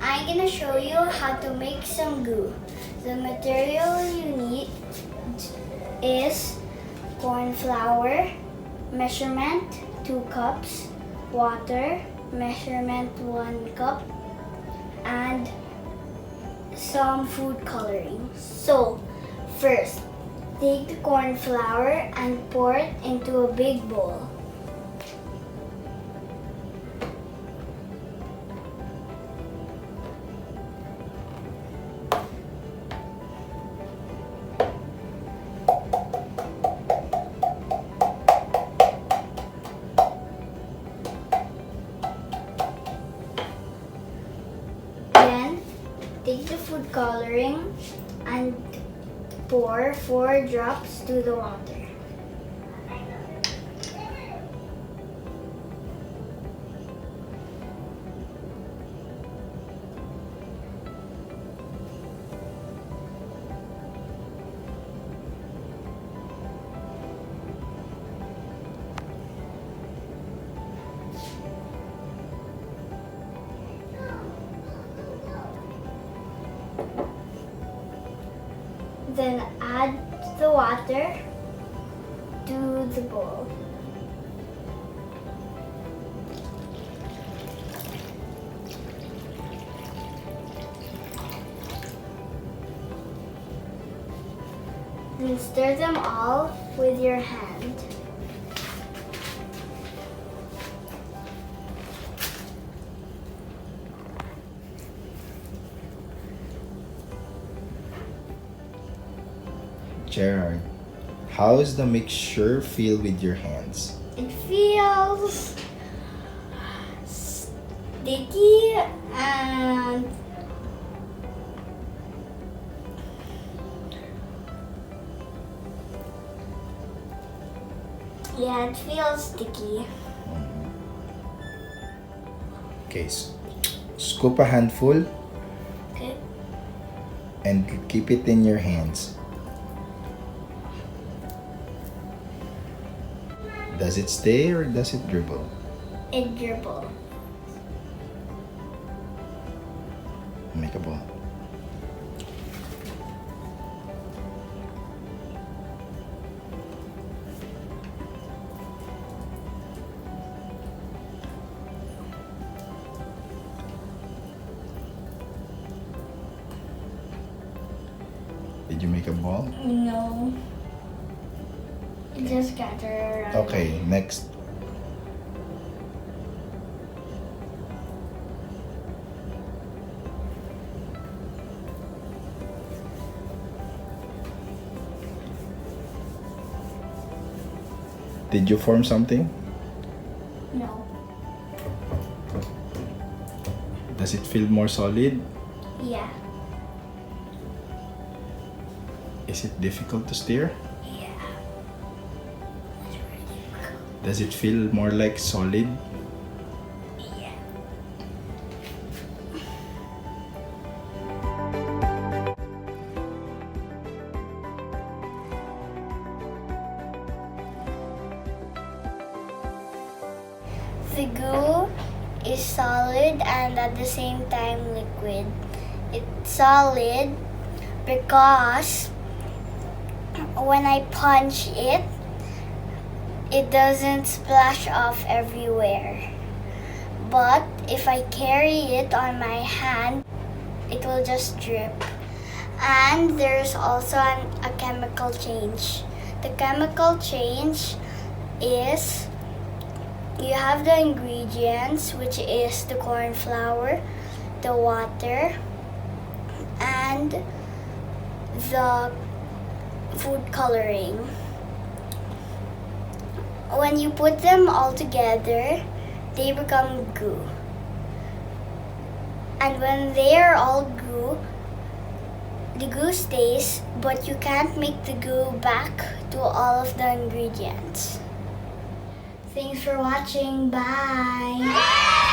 I'm gonna show you how to make some glue. The material you need is corn flour, measurement 2 cups, water, measurement 1 cup, and some food coloring. So, first, take the corn flour and pour it into a big bowl. Then, take the food coloring and pour 4 drops to the water. Then add the water to the bowl. Then stir them all with your hand. Jerard, how does the mixture feel with your hands? It feels sticky and yeah, it feels sticky. Okay, scoop a handful Okay. and keep it in your hands. Does it stay or does it dribble? It dribble. Make a ball. Did you make a ball? No. It just scatter around. Okay, next. Did you form something? No. Does it feel more solid? Yeah. Is it difficult to stir? Yeah. Does it feel more like solid? Yeah. The glue is solid and at the same time liquid. It's solid because when I punch it, it doesn't splash off everywhere. But if I carry it on my hand, it will just drip. And there's also a chemical change. The chemical change is you have the ingredients, which is the corn flour, the water, and the food coloring. When you put them all together, they become glue. And when they are all glue, the glue stays, but you can't make the glue back to all of the ingredients. Thanks for watching. Bye!